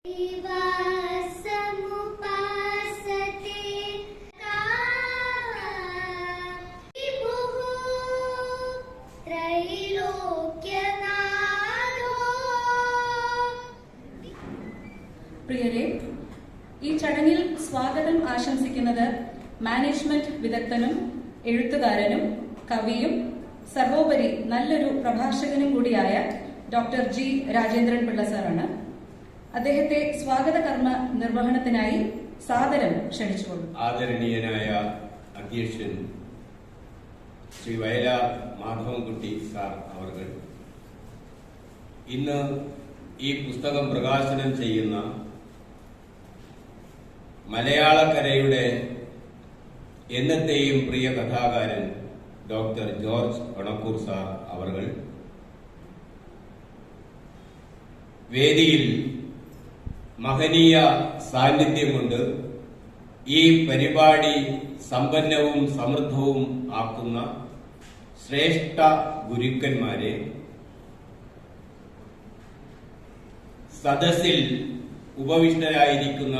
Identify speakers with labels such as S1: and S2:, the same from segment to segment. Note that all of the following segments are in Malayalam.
S1: പ്രിയരെ, ഈ ചടങ്ങിൽ സ്വാഗതം ആശംസിക്കുന്നത് മാനേജ്മെന്റ് വിദഗ്ധനും എഴുത്തുകാരനും കവിയും സർവോപരി നല്ലൊരു പ്രഭാഷകനും കൂടിയായ ഡോക്ടർ ജി രാജേന്ദ്രൻ പിള്ള സാറാണ്. അദ്ദേഹത്തെ സ്വാഗത കർമ്മ നിർവഹണത്തിനായി സാദരം ക്ഷണിച്ചുകൊള്ളു.
S2: ആദരണീയനായ അധ്യക്ഷൻ ശ്രീ വയലാർ മാധവൻകുട്ടി സാർ അവർ ഇന്ന് ഈ പുസ്തകം പ്രകാശനം ചെയ്യുന്ന മലയാളക്കരയുടെ എന്നത്തെയും പ്രിയ കഥാകാരൻ ഡോക്ടർ ജോർജ് വണക്കൂർ സാർ അവർ വേദിയിൽ മഹനീയ സാന്നിധ്യം കൊണ്ട് ഈ പരിപാടി സമ്പന്നവും സമൃദ്ധവും ആക്കുന്ന ശ്രേഷ്ഠ ഗുരുക്കന്മാരെ, സദസ്സിൽ ഉപവിഷ്ടരായിരിക്കുന്ന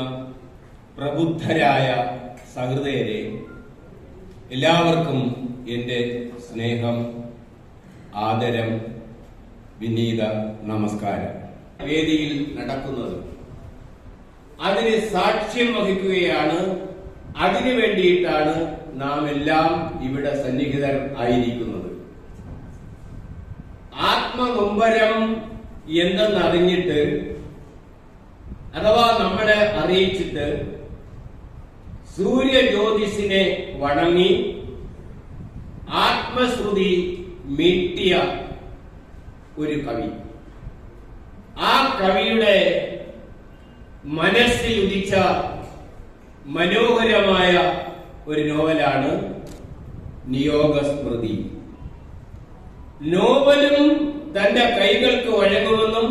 S2: പ്രബുദ്ധരായ സഹൃദയരെ, എല്ലാവർക്കും എന്റെ സ്നേഹം, ആദരം, വിനീത നമസ്കാരം. വേദിയിൽ നടക്കുന്നത് അതിന് സാക്ഷ്യം വഹിക്കുകയാണ്. അതിനു വേണ്ടിയിട്ടാണ് നാം എല്ലാം ഇവിടെ സന്നിഹിതർ ആയിരിക്കുന്നത്. ആത്മനൊമ്പരം എന്തെന്നറിഞ്ഞിട്ട്, അഥവാ നമ്മളെ അറിയിച്ചിട്ട് സൂര്യജ്യോതിസിനെ വണങ്ങി ആത്മശ്രുതി മീട്ടിയ ഒരു കവി. ആ കവിയുടെ മനസ്സിൽ ഉദിച്ച മനോഹരമായ ഒരു നോവലാണ് നിയോഗസ്മൃതി. നോവലും തന്റെ കൈകൾക്ക് വഴങ്ങുമെന്നും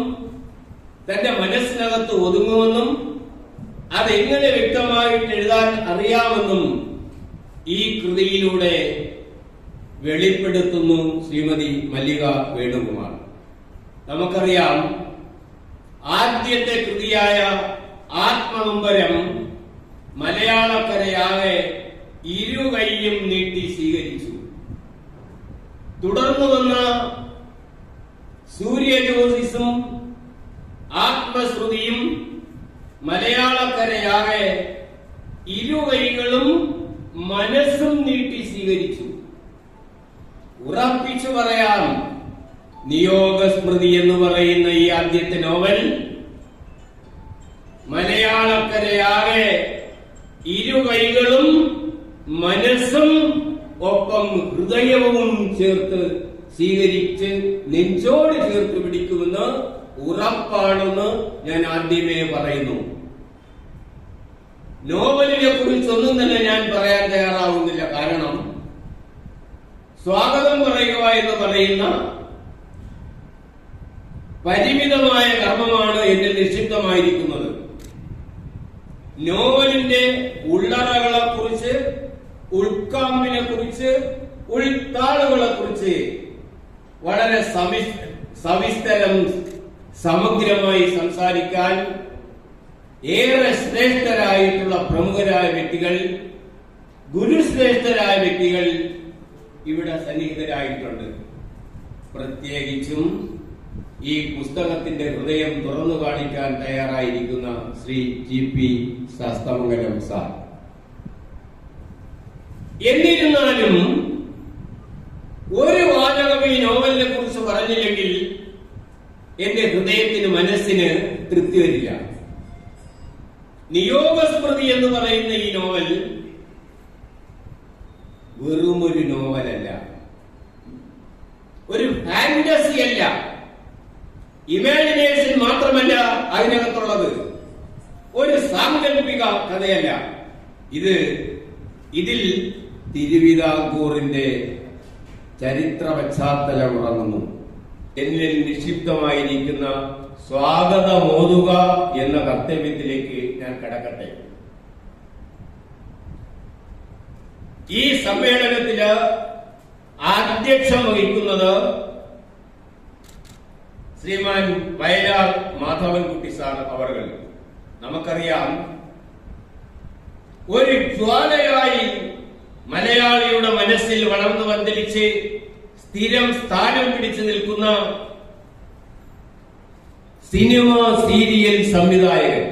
S2: തന്റെ മനസ്സിനകത്ത് ഒതുങ്ങുമെന്നും അതെങ്ങനെ വ്യക്തമായിട്ട് എഴുതാൻ അറിയാമെന്നും ഈ കൃതിയിലൂടെ വെളിപ്പെടുത്തുന്നു ശ്രീമതി മല്ലിക വേണുകുമാർ. നമുക്കറിയാം, ആദ്യത്തെ കൃതിയായ ആത്മനൊമ്പരം മലയാളക്കരയാകെ ഇരുകൈയും നീട്ടി സ്വീകരിച്ചു. തുടർന്നു വന്ന സൂര്യജ്യോതിസും ആത്മശ്രുതിയും മലയാളക്കരയാകെ ഇരുകൈകളും മനസ്സും നീട്ടി സ്വീകരിച്ചു. ഉറപ്പിച്ചു പറയാം, നിയോഗസ്മൃതി എന്ന് പറയുന്ന ഈ ആദ്യത്തെ നോവൽ മലയാളക്കരയാകെ ഇരുകൈകളും മനസ്സും ഒപ്പം ഹൃദയവും ചേർത്ത് സ്വീകരിച്ച് നെഞ്ചോട് ചേർത്ത് പിടിക്കുമെന്ന് ഉറപ്പാണെന്ന് ഞാൻ ആദ്യമേ പറയുന്നു. നോവലിനെ കുറിച്ചൊന്നും തന്നെ ഞാൻ പറയാൻ തയ്യാറാവുന്നില്ല. കാരണം സ്വാഗതം പറയുക എന്ന് പറയുന്ന പരിമിതമായ കർമ്മമാണ് എന്നിൽ നിക്ഷിപ്തമായിരിക്കുന്നത്. നോവലിന്റെ ഉള്ളറകളെ കുറിച്ച്, ഉൾക്കാമ്പിനെ കുറിച്ച്, ഉൾത്താളുകളെ കുറിച്ച് വളരെ സവിസ്തരം സമഗ്രമായി സംസാരിക്കാൻ ഏറെ ശ്രേഷ്ഠരായിട്ടുള്ള പ്രമുഖരായ വ്യക്തികൾ, ഗുരുശ്രേഷ്ഠരായ വ്യക്തികൾ ഇവിടെ സന്നിഹിതരായിട്ടുണ്ട്. പ്രത്യേകിച്ചും ഈ പുസ്തകത്തിന്റെ ഹൃദയം തുറന്നു കാണിക്കാൻ തയ്യാറായിരിക്കുന്ന ശ്രീ GP ശാസ്തമംഗലം സാർ. എന്നിരുന്നാലും ഒരു വാചകം ഈ നോവലിനെ കുറിച്ച് പറഞ്ഞില്ലെങ്കിൽ എന്റെ ഹൃദയത്തിന്, മനസ്സിന് തൃപ്തി വരില്ല. നിയോഗസ്മൃതി എന്ന് പറയുന്ന ഈ നോവൽ വെറുമൊരു നോവലല്ല, ഒരു ഫാന്റസി അല്ല, ഇമാജിനേഷൻ മാത്രമല്ല അതിനകത്തുള്ളത്, ഒരു സാങ്കല്പിക കഥയല്ല. ഇതിൽ തിരുവിതാംകൂറിന്റെ ചരിത്ര പശ്ചാത്തലം ഉറങ്ങുന്നു. എന്നിൽ നിക്ഷിപ്തമായിരിക്കുന്ന സ്വാഗതമോതുക എന്ന കർത്തവ്യത്തിലേക്ക് ഞാൻ കടക്കട്ടെ. ഈ സമ്മേളനത്തില് അധ്യക്ഷം വഹിക്കുന്നത് ശ്രീമാൻ വയലാർ മാധവൻകുട്ടി സാർ അവർ. നമുക്കറിയാം, ഒരു ജ്വാലയായി മലയാളിയുടെ മനസ്സിൽ വളർന്നു പന്തലിച്ച് സ്ഥിരം സ്ഥാനം പിടിച്ചു നിൽക്കുന്ന സിനിമ സീരിയൽ സംവിധായകൻ,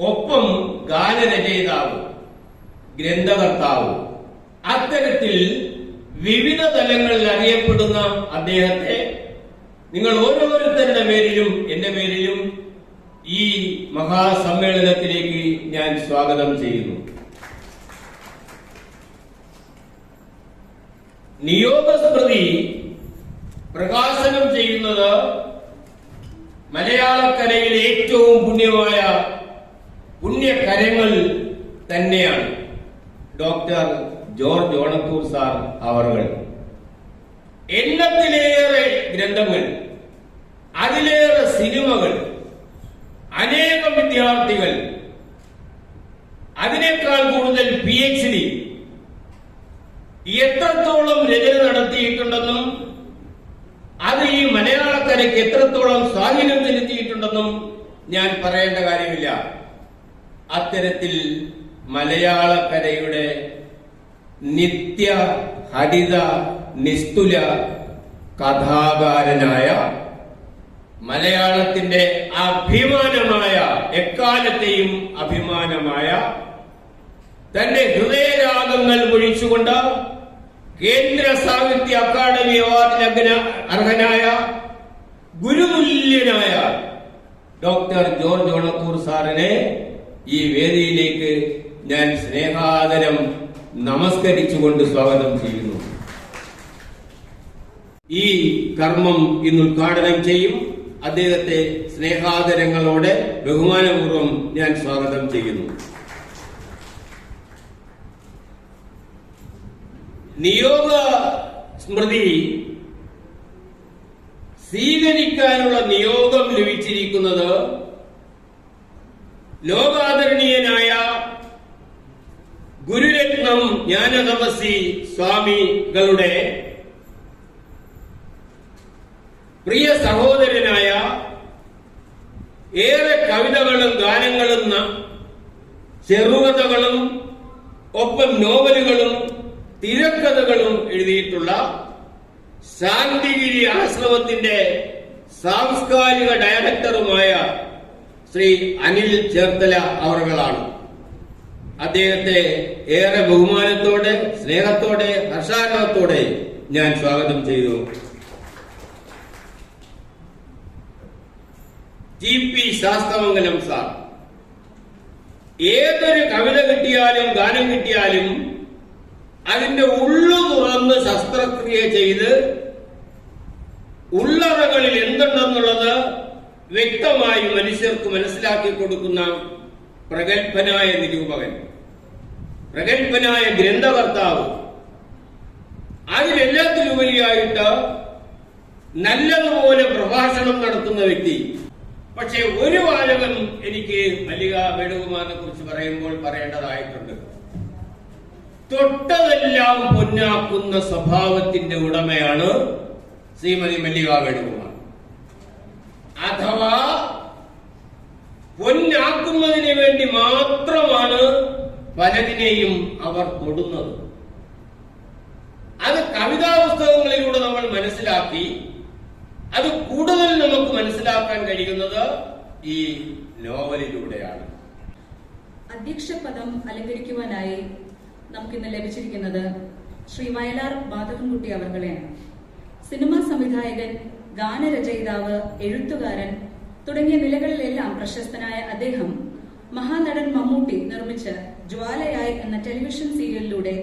S2: ഒപ്പം ഗാനരചയിതാവ്, ഗ്രന്ഥകർത്താവ്, അത്തരത്തിൽ വിവിധ തലങ്ങളിൽ അറിയപ്പെടുന്ന അദ്ദേഹത്തെ നിങ്ങൾ ഓരോരുത്തരുടെ പേരിലും എന്റെ പേരിലും ഈ മഹാസമ്മേളനത്തിലേക്ക് ഞാൻ സ്വാഗതം ചെയ്യുന്നു. നിയോഗസ്മൃതി പ്രകാശനം ചെയ്യുന്നത് മലയാളക്കരയിലെ ഏറ്റവും പുണ്യമായ പുണ്യകരങ്ങൾ തന്നെയാണ്. ഡോക്ടർ ജോർജ് ഓണക്കൂർ സാർ അവർ എണ്ണത്തിലേറെ ഗ്രന്ഥങ്ങൾ, അതിലേറെ സിനിമകൾ, അനേകം വിദ്യാർത്ഥികൾ, അതിനേക്കാൾ കൂടുതൽ PhD, എത്രത്തോളം രചന നടത്തിയിട്ടുണ്ടെന്നും അത് ഈ മലയാളക്കരയ്ക്ക് എത്രത്തോളം സ്വാധീനം ചെലുത്തിയിട്ടുണ്ടെന്നും ഞാൻ പറയേണ്ട കാര്യമില്ല. അത്തരത്തിൽ മലയാളക്കരയുടെ നിത്യ ഹരിത നിസ്തുല കഥാകാരനായ, മലയാളത്തിന്റെ അഭിമാനമായ, എക്കാലത്തെയും അഭിമാനമായ, തന്റെ ഹൃദയരാഗങ്ങൾ ഒഴിച്ചുകൊണ്ട് കേന്ദ്ര സാഹിത്യ അക്കാദമി അവാർഡിന് അർഹനായ ഗുരുതുല്യനായ ഡോക്ടർ ജോർജ് ഓണക്കൂർ സാറിനെ ഈ വേദിയിലേക്ക് ഞാൻ സ്നേഹാദരം നമസ്കരിച്ചുകൊണ്ട് സ്വാഗതം ചെയ്യുന്നു. ഈ കർമ്മം ഇന്ന് ഉദ്ഘാടനം ചെയ്യും അദ്ദേഹത്തെ സ്നേഹാദരങ്ങളോടെ ബഹുമാനപൂർവ്വം ഞാൻ സ്വാഗതം ചെയ്യുന്നു. നിയോഗ സ്മൃതി സ്വീകരിക്കാനുള്ള നിയോഗം ലഭിച്ചിരിക്കുന്നത് ലോകാദരണീയനായ ഗുരുരത്നം ജ്ഞാനതപസ്വി സ്വാമികളുടെ പ്രിയ സഹോദരനായ, ഏറെ കവിതകളും ഗാനങ്ങളും ചെറുകഥകളും ഒപ്പം നോവലുകളും തിരക്കഥകളും എഴുതിയിട്ടുള്ള ശാന്തിഗിരി ആശ്രമത്തിന്റെ സാംസ്കാരിക ഡയറക്ടറുമായ ശ്രീ അനിൽ ചേർത്തല അവർകളാണ്. അദ്ദേഹത്തെ ഏറെ ബഹുമാനത്തോടെ, സ്നേഹത്തോടെ, ഹർഷാരവത്തോടെ ഞാൻ സ്വാഗതം ചെയ്തു. TP ശാസ്ത്രമംഗലം സാർ, ഏതൊരു കവിത കിട്ടിയാലും ഗാനം കിട്ടിയാലും അതിന്റെ ഉള്ളു തുറന്ന് ശസ്ത്രക്രിയ ചെയ്ത് ഉള്ളറകളിൽ എന്തുണ്ടെന്നുള്ളത് വ്യക്തമായി മനുഷ്യർക്ക് മനസ്സിലാക്കി കൊടുക്കുന്ന പ്രഗത്ഭനായ നിരൂപകൻ, പ്രഗത്ഭനായ ഗ്രന്ഥകർത്താവ്, അതിലെല്ലാത്തിലുപരിയായിട്ട് നല്ലതുപോലെ പ്രഭാഷണം നടത്തുന്ന വ്യക്തി. പക്ഷെ ഒരു വാചകം എനിക്ക് മല്ലിക വേണുകുമാറിനെ കുറിച്ച് പറയുമ്പോൾ പറയേണ്ടതായിട്ടുണ്ട്. തൊട്ടതെല്ലാം പൊന്നാക്കുന്ന സ്വഭാവത്തിന്റെ ഉടമയാണ് ശ്രീമതി മല്ലിക വേണുകുമാർ. അഥവാ പൊന്നാക്കുന്നതിന് വേണ്ടി മാത്രമാണ് പലതിനെയും അവർ തൊടുന്നത്. അത് കവിതാ പുസ്തകങ്ങളിലൂടെ നമ്മൾ മനസ്സിലാക്കി. അത് കൂടുതൽ നമുക്ക് മനസ്സിലാക്കാൻ കഴിയുന്നത് ഈ നോവലിലൂടെയാണ്.
S1: അധ്യക്ഷ പദം അലങ്കരിക്കുവാനായി നമുക്കിന്ന് ലഭിച്ചിരിക്കുന്നത് ശ്രീ വയലാർ മാധവൻകുട്ടി അവർകളെയാണ്. സിനിമാ സംവിധായകൻ, ഗാനരചയിതാവ്, എഴുത്തുകാരൻ തുടങ്ങിയ നിലകളിലെല്ലാം പ്രശസ്തനായ അദ്ദേഹം മഹാനടൻ മമ്മൂട്ടി നിർമ്മിച്ച ജ്വാലയായി എന്ന ടെലിവിഷൻ സീരിയലിലൂടെ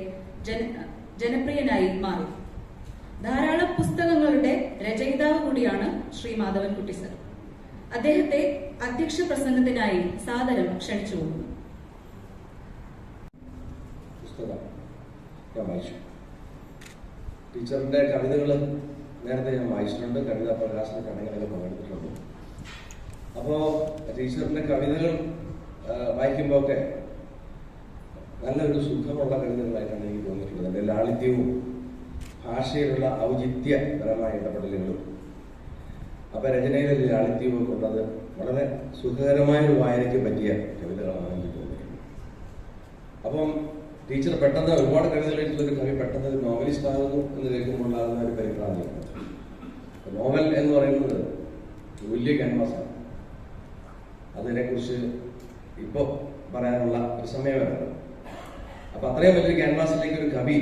S1: ജനപ്രിയനായി മാറി. ധാരാളം പുസ്തകങ്ങളുടെ രചയിതാവ് കൂടിയാണ് ശ്രീ മാധവൻകുട്ടി സർ. അദ്ദേഹത്തെ അധ്യക്ഷ പ്രസംഗത്തിനായി സാദരം ക്ഷണിച്ചു പോകുന്നു.
S3: ടീച്ചറിന്റെ കവിതകൾ നേരത്തെ ഞാൻ വായിച്ചിട്ടുണ്ട്. കവിതാ പ്രകാശന ചടങ്ങുകളിൽ പങ്കെടുത്തിട്ടുണ്ട്. അപ്പോ ടീച്ചറിന്റെ കവിതകൾ വായിക്കുമ്പോൾ ഒക്കെ നല്ലൊരു സുഖമുള്ള കവിതകളായിട്ടാണ് എനിക്ക് തോന്നിയിട്ടുള്ളത്. അതിന്റെ ലാളിത്യവും ഭാഷയിലുള്ള ഔചിത്യപരമായ ഇടപെടലുകളും അപ്പൊ രചനയിലെ ലാളിത്യവും കൊണ്ടത് വളരെ സുഖകരമായ ഒരു വായനയ്ക്ക് പറ്റിയ കവിതകളാണ് എനിക്ക് തോന്നിയത്. അപ്പം ടീച്ചർ പെട്ടെന്ന് ഒരുപാട് കവിതകൾ എഴുതുന്നൊരു കവി പെട്ടെന്ന് ഒരു നോവലിസ്റ്റ് ആകുന്നു എന്ന് കേൾക്കുമ്പോൾ ഉണ്ടാകുന്ന ഒരു പരിഭ്രാന്തിയാണ്. നോവൽ എന്ന് പറയുന്നത് വലിയ ക്യാൻവാസാണ്. അതിനെക്കുറിച്ച് ഇപ്പോൾ പറയാനുള്ള ഒരു സമയമല്ല. അപ്പൊ അത്രയും വലിയൊരു ക്യാൻവാസിലേക്ക് ഒരു കവി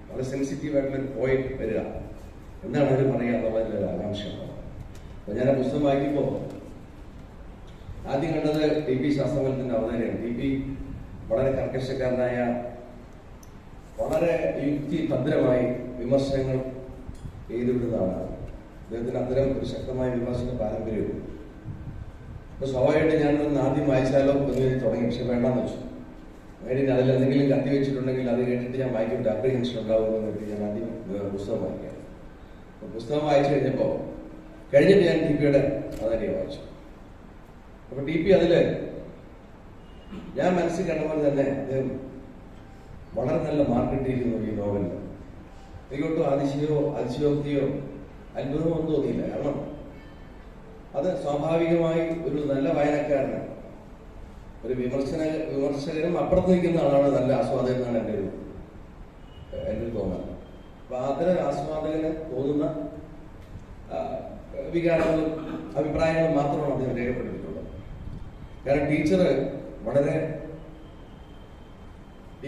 S3: വളരെ സെൻസിറ്റീവ് ആയിട്ടുള്ള ഒരു പോയിന്റ് വരിക, എന്താണ് അവർ പറയുക എന്നുള്ളതിൻ്റെ ഒരു ആകാംക്ഷയാണ്. അപ്പൊ ഞാൻ ആ പുസ്തകം വായിക്കുമ്പോൾ ആദ്യം കണ്ടത് ടി പി ശാസ്ത്രമേളത്തിന്റെ അവതാരമാണ്. ടി പി വളരെ കർക്കശക്കാരനായ, വളരെ യുക്തിഭദ്രമായി വിമർശനങ്ങൾ എഴുതിവിടുന്നതാണ്. അദ്ദേഹത്തിന് അത്തരം ഒരു ശക്തമായ വിമർശന പാരമ്പര്യവും. അപ്പൊ സ്വാഭാവികമായിട്ട് ഞാനൊന്ന് ആദ്യം വായിച്ചാലോ എന്ന് തുടങ്ങി. പക്ഷെ വേണ്ടാന്ന് വെച്ചു. വേണ്ടി അതിൽ എന്തെങ്കിലും കത്തി വെച്ചിട്ടുണ്ടെങ്കിൽ അത് കേട്ടിട്ട് ഞാൻ വായിക്കുമ്പോൾ അപ്രിഹെൻഷൻ ഉണ്ടാവുമെന്ന് കരുതി ഞാൻ ആദ്യം പുസ്തകം വായിക്കാം. അപ്പൊ പുസ്തകം വായിച്ചു കഴിഞ്ഞപ്പോൾ കഴിഞ്ഞിട്ട് ഞാൻ ടി പിയുടെ അവതാരിക വായിച്ചു. അപ്പൊ ടി പി അതില് ഞാൻ മനസ്സിൽ കണ്ട പോലെ തന്നെ അദ്ദേഹം വളരെ നല്ല മാർക്ക് കിട്ടിയിരിക്കുന്നു ഈ നോവലിന്. എനിക്കൊട്ടും അതിശയോക്തിയോ അത്ഭുതമോ ഒന്നും തോന്നിയില്ല. കാരണം അത് സ്വാഭാവികമായി ഒരു നല്ല വായനക്കാരന്, ഒരു വിമർശകനും അപ്പുറത്ത് നിൽക്കുന്ന ആളാണ് നല്ല ആസ്വാദകൻ എന്നാണ് എൻ്റെ ഒരു തോന്നൽ. അപ്പൊ അത്തരം ആസ്വാദകന് തോന്നുന്ന വികാരങ്ങളും അഭിപ്രായങ്ങളും മാത്രമാണ് അദ്ദേഹം രേഖപ്പെടുത്തിയിട്ടുള്ളത്. കാരണം ടീച്ചർ വളരെ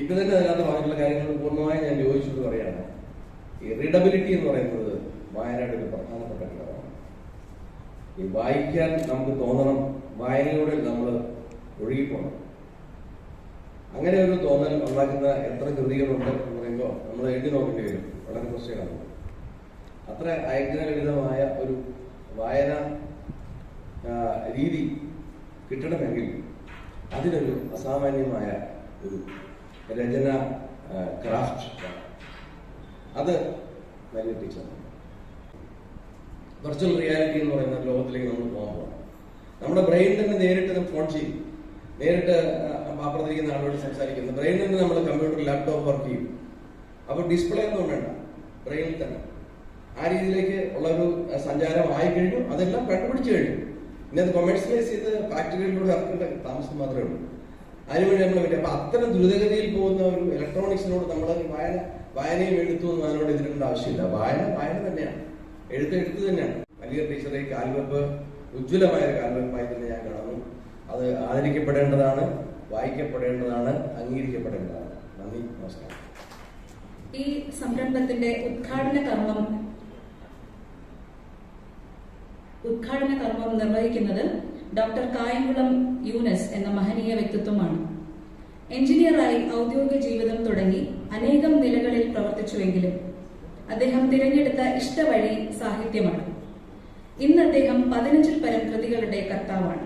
S3: ഇപ്പൊ തന്നെ അതിനകത്ത് പറഞ്ഞിട്ടുള്ള കാര്യങ്ങൾ പൂർണ്ണമായി ഞാൻ യോജിച്ചിട്ട് പറയാണ്. ഈ റീഡബിലിറ്റി എന്ന് പറയുന്നത് വായനയുടെ ഒരു പ്രധാനപ്പെട്ട ഘടകമാണ്. ഈ വായിക്കാൻ നമുക്ക് തോന്നണം, വായനയിലൂടെ നമ്മൾ ഒഴുകിപ്പോണം. അങ്ങനെ ഒരു തോന്നൽ ഉണ്ടാക്കുന്ന എത്ര കൃതികളുണ്ട് എന്ന് പറയുമ്പോൾ നമ്മൾ എഴുതി നോക്കേണ്ടി വരും. വളരെ കുറച്ചേ കാണും. അത്ര അയജ്ഞലളിതമായ ഒരു വായന രീതി കിട്ടണമെങ്കിൽ അതിനൊരു അസാമാന്യമായ ഒരു രചന ക്രാഫ്റ്റ് അത് നല്ല ടീച്ചറാണ്. വെർച്വൽ റിയാലിറ്റി എന്ന് പറയുന്ന ലോകത്തിലേക്ക് നമ്മൾ പോകുമ്പോൾ നമ്മുടെ ബ്രെയിൻ തന്നെ നേരിട്ട് ഫോൺ ചെയ്യും, നേരിട്ട് അപ്പുറത്തിരിക്കുന്ന ആളോട് സംസാരിക്കുന്നു. ബ്രെയിൻ തന്നെ നമ്മൾ കമ്പ്യൂട്ടർ ലാപ്ടോപ്പ് വർക്ക് ചെയ്യും. അപ്പൊ ഡിസ്പ്ലേ ഒന്നും വേണ്ട, ബ്രെയിനിൽ തന്നെ ആ രീതിയിലേക്ക് ഉള്ള ഒരു സഞ്ചാരം ആയിക്കഴിഞ്ഞു. അതെല്ലാം കണ്ടുപിടിച്ചു കഴിഞ്ഞു. പിന്നെ അത് കൊമേഴ്സ്യലൈസ് ചെയ്ത് ഫാക്ടറികളിലൂടെ ഇറക്കേണ്ട താമസം മാത്രമേ ഉള്ളൂ. അതിനുവേണ്ടി നമ്മൾ പറ്റും. അപ്പൊ അത്തരം ദ്രുതഗതിയിൽ പോകുന്ന ഒരു ഇലക്ട്രോണിക്സിനോട് നമ്മൾ വായനയും എഴുത്തു എന്ന് അതിനോട് എതിരേണ്ട ആവശ്യമില്ല. വായന തന്നെയാണ്, എഴുത്ത് തന്നെയാണ്. വലിയ ടീച്ചറെ കാൽവെപ്പ് ഉജ്ജ്വലമായ ഒരു കാൽവെപ്പായി തന്നെ ഞാൻ കാണുന്നു. അത് ആദരിക്കപ്പെടേണ്ടതാണ്, വായിക്കപ്പെടേണ്ടതാണ്, അംഗീകരിക്കപ്പെടേണ്ടതാണ്. നന്ദി, നമസ്കാരം.
S1: ഈ സംരംഭത്തിന്റെ ഉദ്ഘാടന കർമ്മം നിർവഹിക്കുന്നത് ഡോക്ടർ കായംകുളം യൂനസ് എന്ന മഹനീയ വ്യക്തിത്വമാണ്. എഞ്ചിനീയറായി ഔദ്യോഗിക ജീവിതം തുടങ്ങി അനേകം നിലകളിൽ പ്രവർത്തിച്ചുവെങ്കിലും അദ്ദേഹം തിരഞ്ഞെടുത്ത ഇഷ്ടവഴി സാഹിത്യമാണ്. ഇന്ന് അദ്ദേഹം 15-ൽ പരം കൃതികളുടെ കർത്താവാണ്.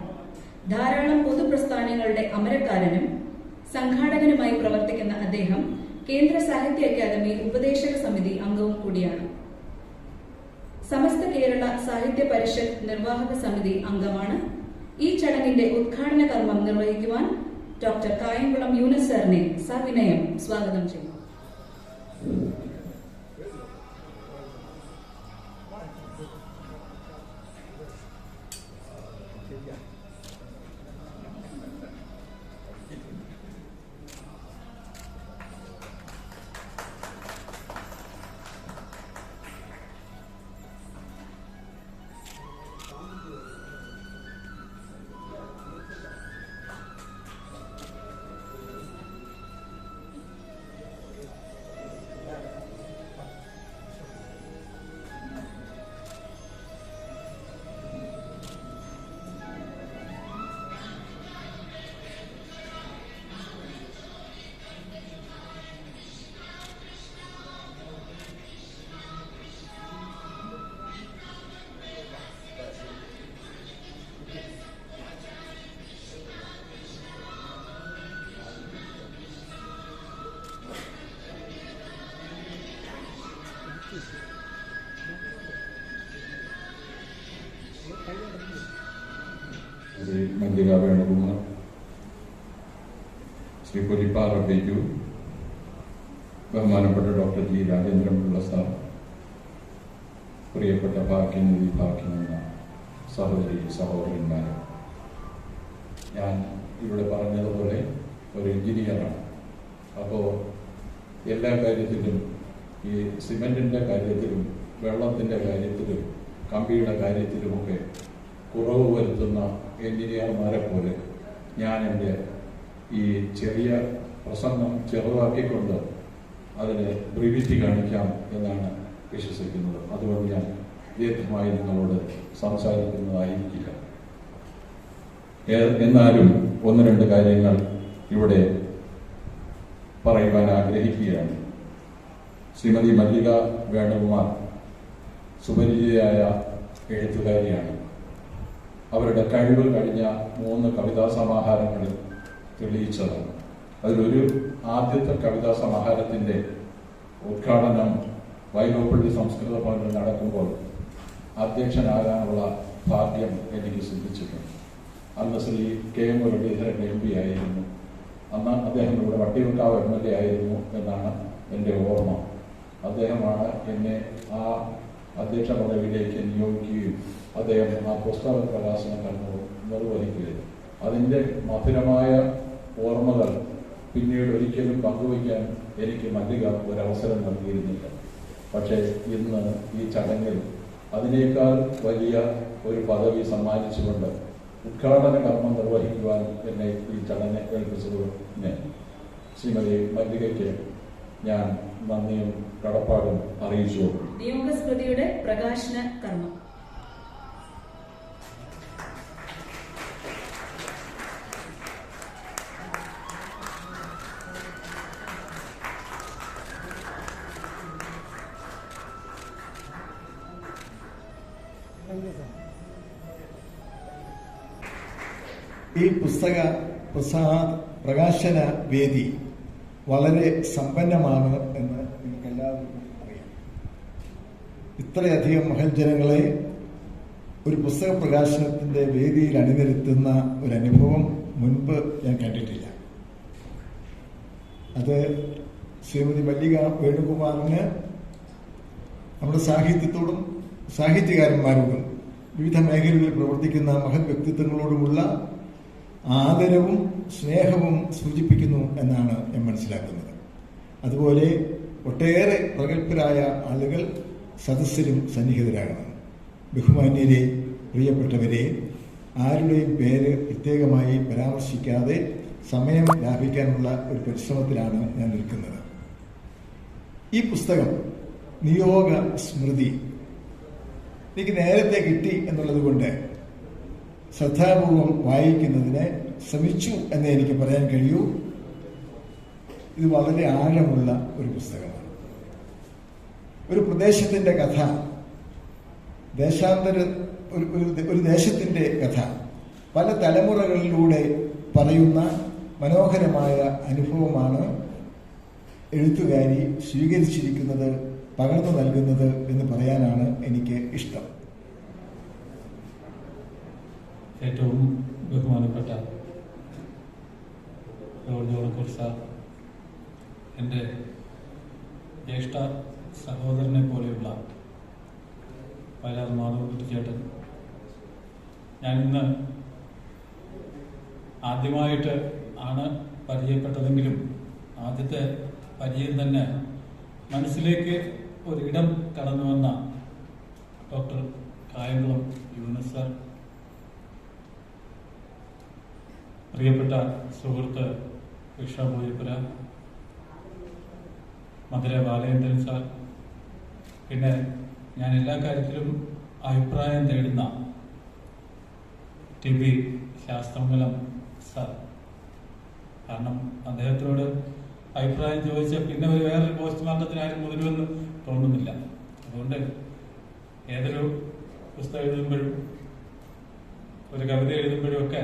S1: ധാരാളം പൊതുപ്രസ്ഥാനങ്ങളുടെ അമരക്കാരനും സംഘാടകനുമായി പ്രവർത്തിക്കുന്ന അദ്ദേഹം കേന്ദ്ര സാഹിത്യ അക്കാദമി ഉപദേശക സമിതി അംഗവും കൂടിയാണ്. സമസ്ത കേരള സാഹിത്യ പരിഷത്ത് നിർവാഹക സമിതി അംഗമാണ്. ഈ ചടങ്ങിന്റെ ഉദ്ഘാടന കർമ്മം നിർവഹിക്കുവാൻ ഡോക്ടർ കായംകുളം യൂനസ് സാറിനെ സവിനയം സ്വാഗതം ചെയ്യുന്നു.
S4: ശ്രീ മല്ലിക വേണുകുമാർ, ശ്രീ പുലിപ്പാറ ബിജു, ബഹുമാനപ്പെട്ട ഡോക്ടർ ജി രാജേന്ദ്രപിള്ള സാർ, പ്രിയപ്പെട്ട ഭാഗ്യനിധി ഭാഗ്യമെന്ന സഹോദരന്മാരും, ഞാൻ ഇവിടെ പറഞ്ഞതുപോലെ ഒരു എഞ്ചിനീയറാണ്. അപ്പോൾ എല്ലാ കാര്യത്തിലും, ഈ സിമെൻറ്റിൻ്റെ കാര്യത്തിലും വെള്ളത്തിൻ്റെ കാര്യത്തിലും കമ്പിയുടെ കാര്യത്തിലുമൊക്കെ കുറവ് വരുത്തുന്ന എഞ്ചിനീയർമാരെ പോലെ ഞാൻ എൻ്റെ ഈ ചെറിയ പ്രസംഗം ചെറുതാക്കിക്കൊണ്ട് അതിനെ ബ്രീവിറ്റി കാണിക്കാം എന്നാണ് വിശ്വസിക്കുന്നത്. അതുകൊണ്ട് ഞാൻ ദീർഘമായി നിങ്ങളോട് സംസാരിക്കുന്നതായിരിക്കില്ല. എന്നാലും ഒന്ന് രണ്ട് കാര്യങ്ങൾ ഇവിടെ പറയുവാൻ ആഗ്രഹിക്കുകയാണ്. ശ്രീമതി മല്ലിക വേണുകുമാർ സുപരിചിതയായ എഴുത്തുകാരിയാണ്. അവരുടെ കഴിവ് കഴിഞ്ഞ 3 കവിതാ സമാഹാരങ്ങളിൽ തെളിയിച്ചതാണ്. അതിലൊരു ആദ്യത്തെ കവിതാ സമാഹാരത്തിൻ്റെ ഉദ്ഘാടനം വൈലോപ്പള്ളി സംസ്കൃത ഭവനിൽ നടക്കുമ്പോൾ അധ്യക്ഷനാകാനുള്ള ഭാഗ്യം എനിക്ക് സിദ്ധിച്ചിട്ടുണ്ട്. അന്ന് ശ്രീ കെ മുരളീധരൻ MP ആയിരുന്നു. അന്ന് അദ്ദേഹം ഇവിടെ വട്ടിയൂർക്കാവ് MLA ആയിരുന്നു എന്നാണ് എൻ്റെ ഓർമ്മ. അദ്ദേഹമാണ് എന്നെ ആ അധ്യക്ഷ പദവിയിലേക്ക് നിയോഗിക്കുകയും അദ്ദേഹം ആ പുസ്തക പ്രകാശന കർമ്മവും നിർവഹിക്കുകയും അതിൻ്റെ മധുരമായ ഓർമ്മകൾ പിന്നീട് ഒരിക്കലും പങ്കുവയ്ക്കാൻ എനിക്ക് മല്ലിക ഒരവസരം നൽകിയിരുന്നില്ല. പക്ഷേ ഇന്ന് ഈ ചടങ്ങിൽ അതിനേക്കാൾ വലിയ ഒരു പദവി സമ്മാനിച്ചുകൊണ്ട് ഉദ്ഘാടന കർമ്മം നിർവഹിക്കുവാൻ എന്നെ ഈ ചടങ്ങ് ഏൽപ്പിച്ചതിന് ശ്രീമതി മല്ലികയ്ക്ക് ഞാൻ നന്ദിയും കടപ്പാടും അറിയിച്ചു.
S1: നിയോഗസ്മൃതിയുടെ പ്രകാശന കർമ്മം.
S5: ഈ പുസ്തക പ്രകാശന വേദി വളരെ സമ്പന്നമാണ് എന്ന് നിങ്ങൾക്ക് എല്ലാവർക്കും അറിയാം. ഇത്രയധികം മഹൽജനങ്ങളെ ഒരു പുസ്തക പ്രകാശനത്തിന്റെ വേദിയിൽ അണിനിരത്തുന്ന ഒരു അനുഭവം മുൻപ് ഞാൻ കണ്ടിട്ടില്ല. അത് ശ്രീമതി മല്ലിക വേണുകുമാറിന് നമ്മുടെ സാഹിത്യത്തോടും സാഹിത്യകാരന്മാരോടും വിവിധ മേഖലകളിൽ പ്രവർത്തിക്കുന്ന മഹത് വ്യക്തിത്വങ്ങളോടുമുള്ള ആദരവും സ്നേഹവും സൂചിപ്പിക്കുന്നു എന്നാണ് ഞാൻ മനസ്സിലാക്കുന്നത്. അതുപോലെ ഒട്ടേറെ പ്രഗത്ഭരായ ആളുകൾ സദസ്സിലും സന്നിഹിതരാകണം. ബഹുമാന്യരെ, പ്രിയപ്പെട്ടവരെ, ആരുടെയും പേര് പ്രത്യേകമായി പരാമർശിക്കാതെ സമയം ലാഭിക്കാനുള്ള ഒരു പരിശ്രമത്തിലാണ് ഞാൻ നിൽക്കുന്നത്. ഈ പുസ്തകം നിയോഗ സ്മൃതി എനിക്ക് നേരത്തെ കിട്ടി എന്നുള്ളത് കൊണ്ട് ശ്രദ്ധാപൂർവം വായിക്കുന്നതിന് ശ്രമിച്ചു എന്നേ എനിക്ക് പറയാൻ കഴിയൂ. ഇത് വളരെ ആഴമുള്ള ഒരു പുസ്തകമാണ്. ഒരു പ്രദേശത്തിന്റെ കഥ, ഒരു ദേശത്തിന്റെ കഥ പല തലമുറകളിലൂടെ പറയുന്ന മനോഹരമായ അനുഭവമാണ് എഴുത്തുകാരി സ്വീകരിച്ചിരിക്കുന്നത്, പകർന്നു നൽകുന്നത് എന്ന് പറയാനാണ് എനിക്ക് ഇഷ്ടം.
S6: ഏറ്റവും ബഹുമാനപ്പെട്ട ജോർജ് ഓണക്കൂർ സാർ, എൻ്റെ ജ്യേഷ്ഠ സഹോദരനെ പോലെയുള്ള വയലാർ മാധവക്കുട്ടി ചേട്ടൻ, ഞാനിന്ന് ആദ്യമായിട്ട് ആണ് പരിചയപ്പെട്ടതെങ്കിലും ആദ്യത്തെ പരിചയം തന്നെ മനസ്സിലേക്ക് ഒരിടം കടന്നു വന്ന ഡോക്ടർ കായംകുളം യൂനസ് സാർ, പ്രിയപ്പെട്ട സുഹൃത്ത് കൃഷ്ണ പൂജപ്പുര, മധുര ബാലേന്ദ്രൻ സാർ, പിന്നെ ഞാൻ എല്ലാ കാര്യത്തിലും അഭിപ്രായം തേടുന്ന TB ശാസ്ത്രമംഗലം സാർ. കാരണം അദ്ദേഹത്തിനോട് അഭിപ്രായം ചോദിച്ചാൽ പിന്നെ വേറൊരു പോസ്റ്റ്മോർട്ടത്തിനാരും മുതിരുമെന്ന് തോന്നുന്നില്ല. അതുകൊണ്ട് ഏതൊരു പുസ്തകം എഴുതുമ്പോഴും ഒരു കവിത എഴുതുമ്പോഴും ഒക്കെ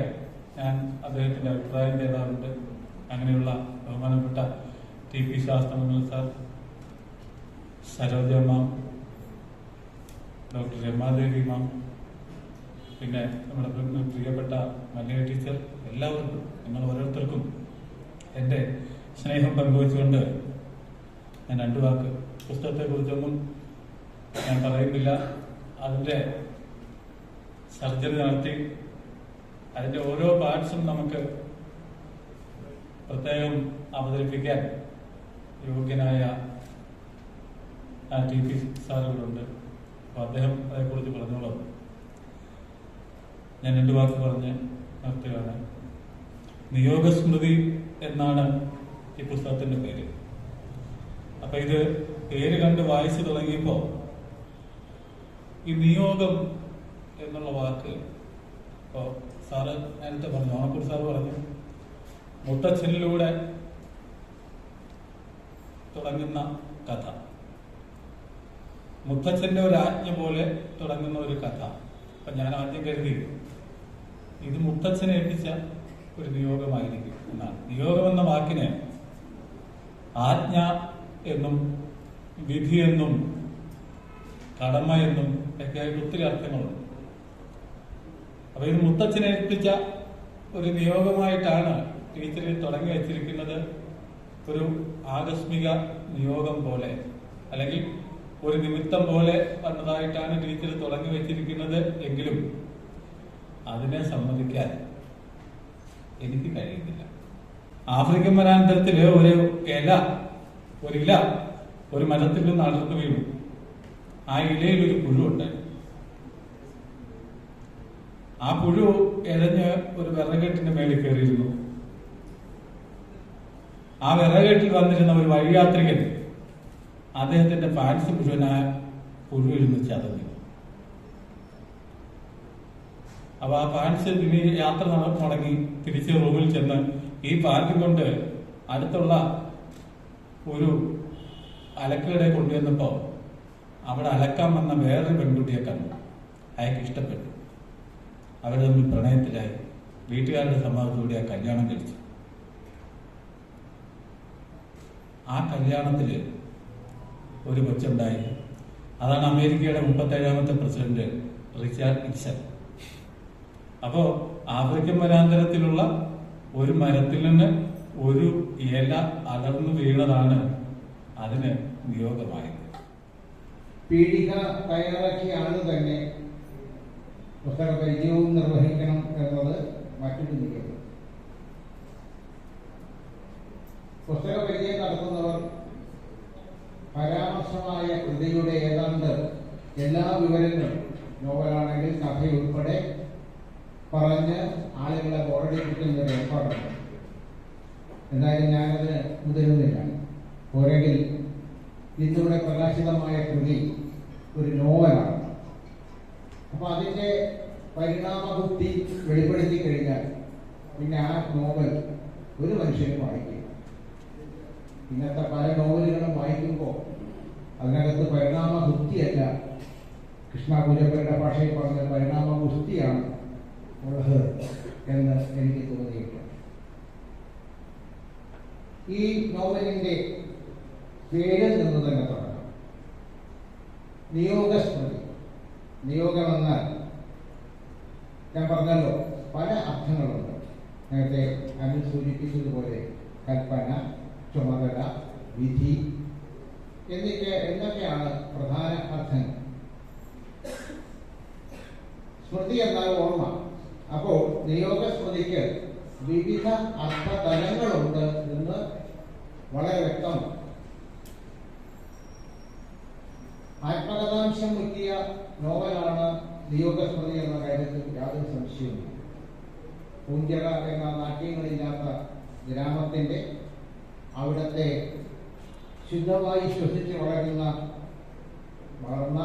S6: ഞാൻ അദ്ദേഹത്തിന്റെ അഭിപ്രായം തേടാറുണ്ട്. അങ്ങനെയുള്ള ബഹുമാനപ്പെട്ട TB ശാസ്ത്രമംഗലം സാർ, സരോജ മാം, ഡോക്ടർ രമാദേവി മാം, പിന്നെ നമ്മുടെ പ്രിയപ്പെട്ട മല്ലിക ടീച്ചർ, എല്ലാവർക്കും, നിങ്ങൾ ഓരോരുത്തർക്കും എൻ്റെ സ്നേഹം പങ്കുവച്ചുകൊണ്ട് ഞാൻ 2 വാക്ക്, പുസ്തകത്തെക്കുറിച്ചൊന്നും ഞാൻ പറയുന്നില്ല. അതിൻ്റെ സർജറി നടത്തി അതിന്റെ ഓരോ പാർട്സും നമുക്ക് പ്രത്യേകം അവതരിപ്പിക്കാൻ യോഗ്യനായ TP സാറുകളുണ്ട്. അപ്പോൾ അദ്ദേഹം അതേക്കുറിച്ച് പറഞ്ഞോളാം. ഞാൻ 2 വാക്ക് പറഞ്ഞ് നിർത്തുകയാണ്. നിയോഗസ്മൃതി എന്നാണ് ഈ പുസ്തകത്തിന്റെ പേര്. അപ്പൊ ഇത് പേര് കണ്ട് വായിച്ചു തുടങ്ങിയപ്പോ ഈ നിയോഗം എന്നുള്ള വാക്ക് ഇപ്പോ സാറ് നേരത്തെ പറഞ്ഞു, ഓണക്കൂർ സാറ് പറഞ്ഞു, മുത്തച്ഛനിലൂടെ തുടങ്ങുന്ന കഥ, മുത്തച്ഛന്റെ ഒരു ആജ്ഞ പോലെ തുടങ്ങുന്ന ഒരു കഥ. അപ്പൊ ഞാൻ ആദ്യം കരുതി ഇത് മുത്തച്ഛനെ ഏൽപ്പിച്ച ഒരു നിയോഗമായിരിക്കും എന്നാണ്. നിയോഗം എന്ന വാക്കിന് ആജ്ഞ എന്നും വിധി എന്നും കടമ എന്നും ഒക്കെ ഒത്തിരി അർത്ഥങ്ങളുണ്ട്. അപ്പൊ ഇത് മുത്തച്ഛനെ ഏൽപ്പിച്ച ഒരു നിയോഗമായിട്ടാണ് ടീച്ചറിൽ തുടങ്ങി വെച്ചിരിക്കുന്നത്. ഒരു ആകസ്മിക നിയോഗം പോലെ അല്ലെങ്കിൽ ഒരു നിമിത്തം പോലെ വന്നതായിട്ടാണ് ടീച്ചർ തുടങ്ങി വെച്ചിരിക്കുന്നത്. എങ്കിലും അതിനെ സമ്മതിക്കാൻ എനിക്ക് കഴിയുന്നില്ല. ആഫ്രിക്കൻ വനാന്തരത്തില് ഒരു ഇല ഒരു മരത്തിൽ നിന്ന് അടർന്നു വീണു. ആ ഇലയിൽ ഒരു പുഴുണ്ട്. ആ പുഴു എഴഞ്ഞ് ഒരു വിറകെട്ടിന്റെ മേളിൽ കയറിയിരുന്നു. ആ വിറകെട്ടിൽ വന്നിരുന്ന ഒരു വഴിയാത്രികൻ അദ്ദേഹത്തിന്റെ പാൻസ് മുഴുവൻ ആ പുഴുവിൽ നിന്ന് ചതഞ്ഞു. അപ്പൊ ആ പാൻസ് ഇനി യാത്ര മുടങ്ങി തിരിച്ച് റൂമിൽ ചെന്ന് ഈ പാൻറ് കൊണ്ട് അടുത്തുള്ള ഒരു അലക്കയുടെ കൊണ്ടുവന്നപ്പോ അവിടെ അലക്കാൻ വന്ന വേറൊരു പെൺകുട്ടിയെ കണ്ടു. അയാൾക്ക് ഇഷ്ടപ്പെട്ടു. അവർ തമ്മിൽ പ്രണയത്തിലായി. വീട്ടുകാരുടെ സമ്മതത്തോടെ ആ കല്യാണം കഴിച്ചു. ആ കല്യാണത്തില് ഒരു കൊച്ചുണ്ടായി. അതാണ് അമേരിക്കയുടെ 37ാമത്തെ പ്രസിഡന്റ് റിച്ചാർഡ് നിക്സൺ. അപ്പോ ആഫ്രിക്കൻ വനാന്തരത്തിലുള്ള ഒരു മരത്തിൽ നിന്ന് ഒരു ഇല അടർന്നു വീണതാണ് അതിന് നിയോഗമായത്.
S7: പീഠിക തയ്യാറാക്കിയ ആള് തന്നെ പുസ്തക പരിചയവും നിർവഹിക്കണം എന്നത് മറ്റൊരു നിയമം. പുസ്തക പരിചയം നടത്തുന്നവർ പരാമർശമായ കൃതിയുടെ ഏതാണ്ട് എല്ലാ വിവരങ്ങളും, നോവലാണെങ്കിൽ കഥയുൾപ്പെടെ പറഞ്ഞ് ആളുകളെ ബോറടിപ്പിക്കുന്ന ഒരു ഏർപ്പാടുണ്ട്. എന്തായാലും ഞാനത് മുതിരുന്നില്ല. പോരെങ്കിൽ ഇന്നിവിടെ പ്രകാശിതമായ കൃതി ഒരു നോവലാണ്. അപ്പൊ അതിന്റെ പരിണാമബുദ്ധി വെളിപ്പെടുത്തി കഴിഞ്ഞാൽ പിന്നെ ആ നോവൽ ഒരു മനുഷ്യനും വായിക്കും. ഇന്നത്തെ പല നോവലുകളും വായിക്കുമ്പോൾ അതിനകത്ത് പരിണാമബുദ്ധിയല്ല, കൃഷ്ണപൂജപ്പരുടെ ഭാഷയിൽ പറഞ്ഞ പരിണാമബുദ്ധിയാണ് ഉള്ളത് എന്ന് എനിക്ക് തോന്നിയിട്ടുണ്ട്. ഈ നോവലിന്റെ പേരിൽ നിന്ന് തന്നെ തുടങ്ങാം. നിയോഗസ്മൃതി. നിയോഗമെന്നാൽ ഞാൻ പറഞ്ഞല്ലോ പല അർത്ഥങ്ങളുണ്ട്. നേരത്തെ അതിൽ സൂചിപ്പിച്ചതുപോലെ കൽപ്പന, ചുമതല, വിധി എന്നൊക്കെയാണ് പ്രധാന അർത്ഥങ്ങൾ. സ്മൃതി എന്നാൽ ഓർമ്മ. അപ്പോൾ നിയോഗസ്മൃതിക്ക് വിവിധ അർത്ഥതലങ്ങളുണ്ട് എന്ന് വളരെ വ്യക്തമാണ്. ആത്മകഥാംശം മുറ്റിയ നോവലാണ് നിയോഗസ്മൃതി എന്ന കാര്യത്തിൽ യാതൊരു സംശയവുമില്ല. പൂഞ്ചിറ എന്ന നാട്യങ്ങളില്ലാത്ത ഗ്രാമത്തിന്റെ അവിടുത്തെ ശുദ്ധമായി ശ്വസിച്ച് വളർന്ന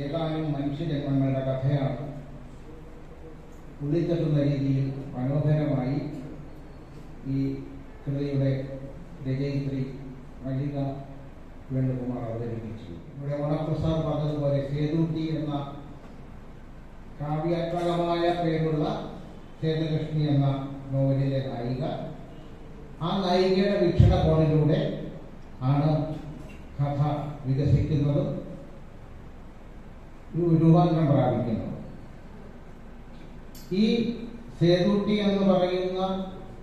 S7: ഏതാനും മനുഷ്യജന്മങ്ങളുടെ കഥയാണ് ഉള്ളിത്തട്ടുന്ന രീതിയിൽ മനോഹരമായി ഈ കൃതിയുടെ രചയിത്രി മല്ലിക വേണുകുമാർ അവതരിപ്പിച്ചു. ഇവിടെ ഓണപ്രസാദ് പറഞ്ഞതുപോലെ സേതുട്ടി എന്ന കാവ്യാത്മകമായ പേരുള്ള സേതുലക്ഷ്മി എന്ന നോവലിലെ നായിക, ആ നായികയുടെ വീക്ഷണകോണിലൂടെ ആണ് കഥ വികസിക്കുന്നതും രൂപാന്തരം പ്രാപിക്കുന്നത്. ഈ സേതുട്ടി എന്ന് പറയുന്ന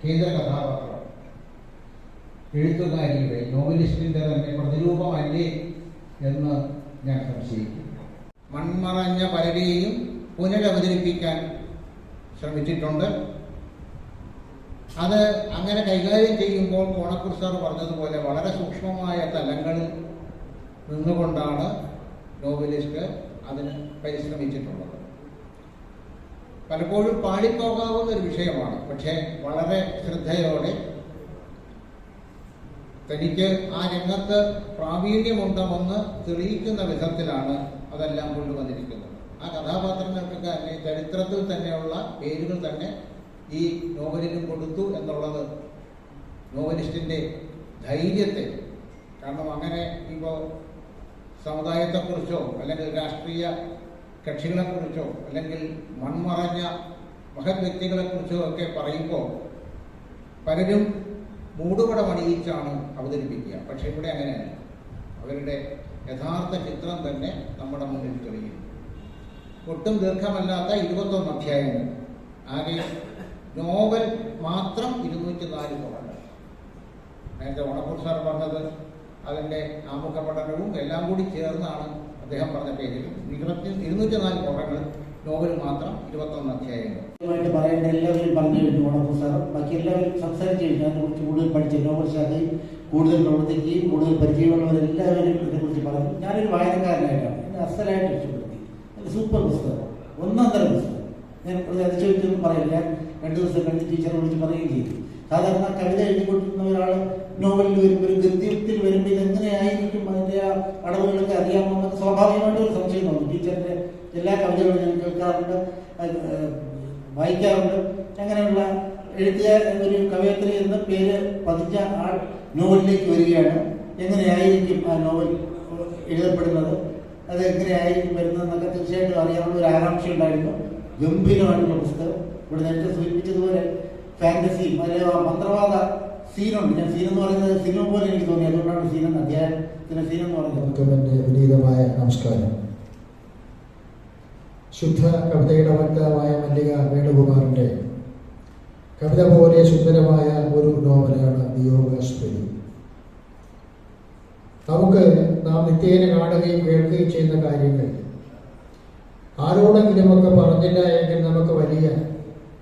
S7: കേന്ദ്ര കഥാപാത്രം എഴുത്തുകാരിയുടെ, നോവലിസ്റ്റിന്റെ തന്നെ പ്രതിരൂപമല്ലേ എന്ന് ഞാൻ സംശയിക്കുന്നു. മൺമറഞ്ഞ പലരെയും പുനരവതരിപ്പിക്കാൻ ശ്രമിച്ചിട്ടുണ്ട്. അത് അങ്ങനെ കൈകാര്യം ചെയ്യുമ്പോൾ കോണക്കൂർ സാർ പറഞ്ഞതുപോലെ വളരെ സൂക്ഷ്മമായ തലങ്ങളിൽ നിന്നുകൊണ്ടാണ് നോവലിസ്റ്റ് അതിന് പരിശ്രമിച്ചിട്ടുള്ളത്. പലപ്പോഴും പാളിപ്പോകാവുന്ന ഒരു വിഷയമാണ്. പക്ഷേ വളരെ ശ്രദ്ധയോടെ തനിക്ക് ആ രംഗത്ത് പ്രാവീണ്യമുണ്ടെന്ന് തെളിയിക്കുന്ന വിധത്തിലാണ് അതെല്ലാം കൊണ്ടുവന്നിരിക്കുന്നത്. ആ കഥാപാത്രങ്ങൾക്കൊക്കെ തന്നെ ചരിത്രത്തിൽ തന്നെയുള്ള പേരുകൾ തന്നെ ഈ നോവലിനും കൊടുത്തു എന്നുള്ളത് നോവലിസ്റ്റിന്റെ ധൈര്യത്തെ, കാരണം അങ്ങനെ ഇപ്പോൾ സമുദായത്തെക്കുറിച്ചോ അല്ലെങ്കിൽ രാഷ്ട്രീയ കക്ഷികളെക്കുറിച്ചോ അല്ലെങ്കിൽ മൺമറഞ്ഞ മഹത് വ്യക്തികളെക്കുറിച്ചോ ഒക്കെ പറയുമ്പോൾ പലരും മൂടുപടം അണിയിച്ചാണ് അവതരിപ്പിക്കുക. പക്ഷെ ഇവിടെ അങ്ങനെയല്ല. അവരുടെ യഥാർത്ഥ ചിത്രം തന്നെ നമ്മുടെ മുന്നിൽ തെളിയും. ഒട്ടും ദീർഘമല്ലാത്ത 21 അധ്യായങ്ങൾ, ആകെ നോവൽ മാത്രം 204 കോളങ്ങൾ. നേരത്തെ ഓണക്കൂർ സാർ പറഞ്ഞത് അതിൻ്റെ ആമുഖ പഠനവും എല്ലാം കൂടി ചേർന്നാണ് അദ്ദേഹം പറഞ്ഞ പേജിൽ 204 കോളങ്ങൾ, നോവൽ മാത്രം 21 അധ്യായങ്ങൾ.
S8: പറയേണ്ട എല്ലാവരും പറഞ്ഞു കഴിഞ്ഞു ഓണക്കൂർ സാർ. ബാക്കി എല്ലാവരും സംസാരിച്ചു കഴിഞ്ഞു. അതിനെക്കുറിച്ച് കൂടുതൽ പഠിച്ച നോവൽ ശാഖയിൽ കൂടുതൽ പ്രവർത്തിക്കുകയും കൂടുതൽ പരിചയമുള്ളവരെല്ലാവരും ഇതിനെക്കുറിച്ച് പറഞ്ഞു. ഞാനൊരു വായനക്കാരനായിട്ടാണ് എന്നെ അസലായിട്ട് ഇഷ്ടപ്പെടുത്തി. സൂപ്പർ പുസ്തകം, ഒന്നാം തരം പുസ്തകം. ഞാൻ അതിശയിച്ചൊന്നും പറയില്ല. ഞാൻ 2 ദിവസം കഴിഞ്ഞ് ടീച്ചറെ വിളിച്ച് പറയുകയും ചെയ്തു. സാധാരണ കവിത എഴുതിക്കൊണ്ടിരുന്ന ഒരാൾ നോവലിൽ വരുമ്പോൾ ഒരു ഗദ്യത്തിൽ വരുമ്പോൾ ഇതെങ്ങനെയായിരിക്കും അതിൻ്റെ ആ അടവുകളൊക്കെ അറിയാമെന്നൊക്കെ സ്വാഭാവികമായിട്ട് ഒരു സംശയം തോന്നും. ടീച്ചറിൻ്റെ എല്ലാ കവിതകളും ഞാൻ കേൾക്കാറുണ്ട്, വായിക്കാറുണ്ട്. അങ്ങനെയുള്ള എഴുത്തുകാരൻ, ഒരു കവയത്രി എന്ന പേര് പതിച്ച ആൾ നോവലിലേക്ക് വരികയാണ്. എങ്ങനെയായിരിക്കും ആ നോവൽ എഴുതപ്പെടുന്നത്, അത് എങ്ങനെയായിരിക്കും വരുന്നതെന്നൊക്കെ തീർച്ചയായിട്ടും അറിയാനുള്ള ഒരു ആകാംക്ഷ ഉണ്ടായിരുന്നു. ഗംഭീരമായിട്ടുള്ള പുസ്തകം. ഇവിടെ നേരത്തെ സൂചിപ്പിച്ചതുപോലെ ഫാന്റസിയും അല്ലെങ്കിൽ ആ മന്ത്രവാദ സീനുണ്ട്. ഞാൻ സീൻ എന്ന് പറയുന്നത് സിനിമ പോലെ എനിക്ക് തോന്നി. അതുകൊണ്ടാണ് സീൻ അധ്യായത്തിന് സീൻ എന്ന് പറയുന്നത്.
S9: എൻ്റെ വിനീതമായ നമസ്കാരം. ശുദ്ധ കവിതയുടെ വക്താവായ മല്ലിക വേണുകുമാറിൻ്റെ കവിത പോലെ സുന്ദരമായ ഒരു നോവലാണ് നിയോഗസ്മൃതി. നമുക്ക് നാം നിത്യേന കാണുകയും കേൾക്കുകയും ചെയ്യുന്ന കാര്യങ്ങൾ ആരോടെങ്കിലുമൊക്കെ പറഞ്ഞില്ല എങ്കിൽ നമുക്ക് വലിയ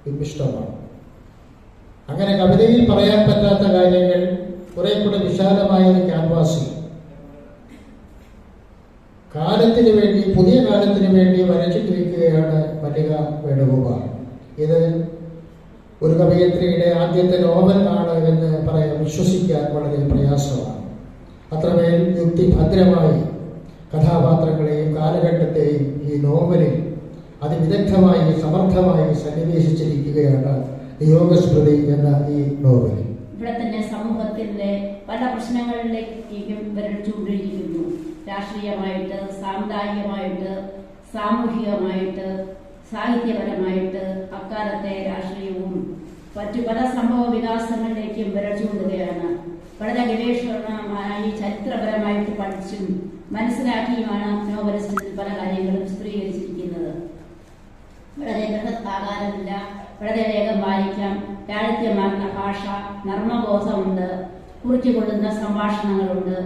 S9: വിമിഷ്ടമാണ്. അങ്ങനെ കവിതയിൽ പറയാൻ പറ്റാത്ത കാര്യങ്ങൾ കുറെ കൂടെ വിശാലമായ ഒരു ക്യാൻവാസിൽ കാലത്തിന് വേണ്ടി, പുതിയ കാലത്തിന് വേണ്ടി വരച്ചിട്ടിരിക്കുകയാണ് മല്ലിക വേണുഗോപാൽ. ഇത് ഒരു കവയിത്രിയുടെ ആദ്യത്തെ നോവലാണ് എന്ന് പറയാൻ, വിശ്വസിക്കാൻ വളരെ പ്രയാസമാണ്. അത്രമേൽ യുക്തിഭദ്രമായി കഥാപാത്രങ്ങളെയും കാലഘട്ടത്തെയും ഈ നോവലിൽ അതിവിദഗ്ധമായി സമർത്ഥമായി സന്നിവേശിച്ചിരിക്കുകയാണ് നിയോഗസ്മൃതി എന്ന ഈ നോവൽ.
S10: ഇവിടെ തന്നെ സമൂഹത്തിന്റെ പല പ്രശ്നങ്ങളിലേക്കും വരച്ചുകൊണ്ടിരിക്കുന്നു. രാഷ്ട്രീയമായിട്ട്, സാമുദായികമായിട്ട്, സാമൂഹികമായിട്ട്, സാഹിത്യപരമായിട്ട് അക്കാലത്തെ രാഷ്ട്രീയവും മറ്റു പല സംഭവ വികാസങ്ങളിലേക്കും വരച്ചുകൊണ്ടുകയാണ്. വളരെ ഗവേഷണമായി ചരിത്രപരമായിട്ട് പഠിച്ചും മനസ്സിലാക്കിയുമാണ് നോവലിസ്റ്റ് പല കാര്യങ്ങളും ചിത്രീകരിച്ചിരിക്കുന്നത്. വളരെ ബൃഹത് ആകാരമില്ല, വളരെ വേഗം വായിക്കാം, ലാളിത്യമാർന്ന ഭാഷ, നർമ്മബോധമുണ്ട്, കുറിച്ചുകൊള്ളുന്ന സംഭാഷണങ്ങളുണ്ട്.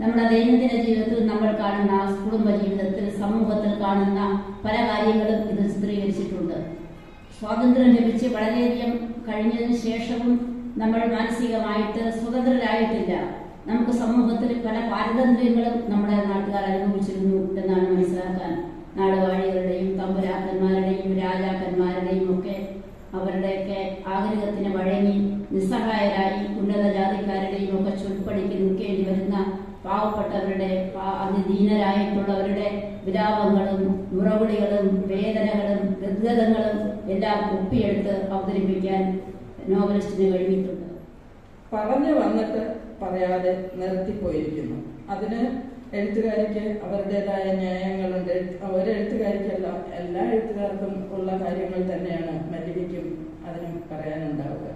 S10: നമ്മുടെ ദൈനംദിന ജീവിതത്തിൽ നമ്മൾ കാണുന്ന, കുടുംബ ജീവിതത്തിൽ, സമൂഹത്തിൽ കാണുന്ന പല കാര്യങ്ങളും ഇത് ചിത്രീകരിച്ചിട്ടുണ്ട്. സ്വാതന്ത്ര്യം ലഭിച്ച് വളരെയധികം കഴിഞ്ഞതിന് ശേഷവും നമ്മൾ മാനസികമായിട്ട് സ്വതന്ത്രരായിട്ടില്ല. നമുക്ക് സമൂഹത്തിൽ പല പാരതന്ത്ര്യങ്ങളും നമ്മുടെ നാട്ടുകാർ അനുഭവിച്ചിരുന്നു എന്നാണ് മനസ്സിലാക്കാൻ. നാടുവാഴികളുടെയും തമ്പുരാക്കന്മാരുടെയും രാജാക്കന്മാരുടെയും ഒക്കെ അവരുടെയൊക്കെ ആഗ്രഹത്തിന് വഴങ്ങി നിസ്സഹായരായി ഉന്നത ജാതിക്കാരുടെയും ഒക്കെ ചൊൽപ്പടിക്ക് നിൽക്കേണ്ടി വരുന്ന പാവപ്പെട്ടവരുടെ, അതിദീനരായിട്ടുള്ളവരുടെ വിലാപങ്ങളും മുറവിളികളും വേദനകളും ഗദ്ഗതങ്ങളും എല്ലാം ഒപ്പിയെടുത്ത് അവതരിപ്പിക്കാൻ നോവലിസ്റ്റിന് കഴിഞ്ഞിട്ടുണ്ട്.
S11: പറഞ്ഞു വന്നിട്ട് പറയാതെ നിർത്തിപ്പോയിരിക്കുന്നു. അതിന് എഴുത്തുകാരിക്ക് അവരുടേതായ ന്യായങ്ങളുണ്ട്. ഒരെഴുത്തുകാരിക്കല്ല, എല്ലാ എഴുത്തുകാർക്കും ഉള്ള കാര്യങ്ങൾ തന്നെയാണ് മല്ലികയ്ക്കും അതിനും പറയാനുണ്ടാവുക.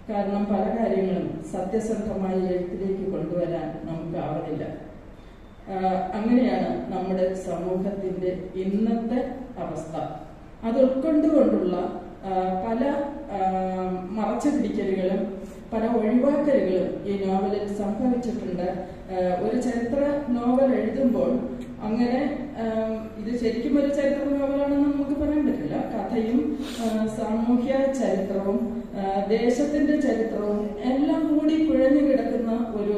S11: കാരണം പല കാര്യങ്ങളും സത്യസന്ധമായി എഴുത്തിലേക്ക് കൊണ്ടുവരാൻ നമുക്ക് ആവുന്നില്ല. അങ്ങനെയാണ് നമ്മുടെ സമൂഹത്തിന്റെ ഇന്നത്തെ അവസ്ഥ. അത് ഉൾക്കൊണ്ടുകൊണ്ടുള്ള പല മറച്ചു പിടിക്കലുകളും പല ഒഴിവാക്കലുകളും ഈ നോവലിൽ സംഭവിച്ചിട്ടുണ്ട്. ഒരു ചരിത്ര നോവൽ എഴുതുമ്പോൾ അങ്ങനെ ഇത് ശരിക്കും ഒരു ചരിത്ര നോവലാണെന്ന് നമുക്ക് പറയാൻ പറ്റില്ല. കഥയും സാമൂഹ്യ ചരിത്രവും ദേശത്തിന്റെ ചരിത്രവും എല്ലാം കൂടി കുഴഞ്ഞു കിടക്കുന്ന ഒരു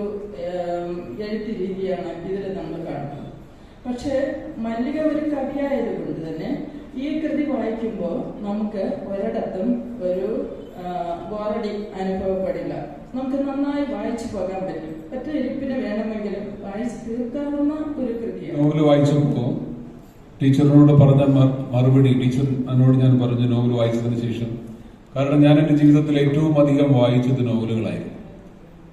S11: എഴുത്ത് രീതിയാണ് ഇതിൽ നമ്മൾ കാണുന്നത്. പക്ഷെ മല്ലിക ഒരു കവിയായതുകൊണ്ട് തന്നെ ഈ കൃതി വായിക്കുമ്പോൾ നമുക്ക് ഒരിടത്തും ഒരു ബോറടി അനുഭവപ്പെടില്ല. നമുക്ക് നന്നായി വായിച്ചു പോകാൻ പറ്റും. ഒറ്റ ഇരിപ്പിന് വേണമെങ്കിലും വായിച്ചു തീർക്കാവുന്ന ഒരു കൃതിയാണ്.
S6: നോവൽ വായിച്ചപ്പോൾ ടീച്ചറിനോട് പറഞ്ഞ മറുപടി, ടീച്ചർ എന്നോട് ഞാൻ പറഞ്ഞു നോവൽ വായിച്ചതിന് ശേഷം, കാരണം ഞാൻ എൻ്റെ ജീവിതത്തിൽ ഏറ്റവും അധികം വായിച്ചത് നോവലുകളായിരുന്നു.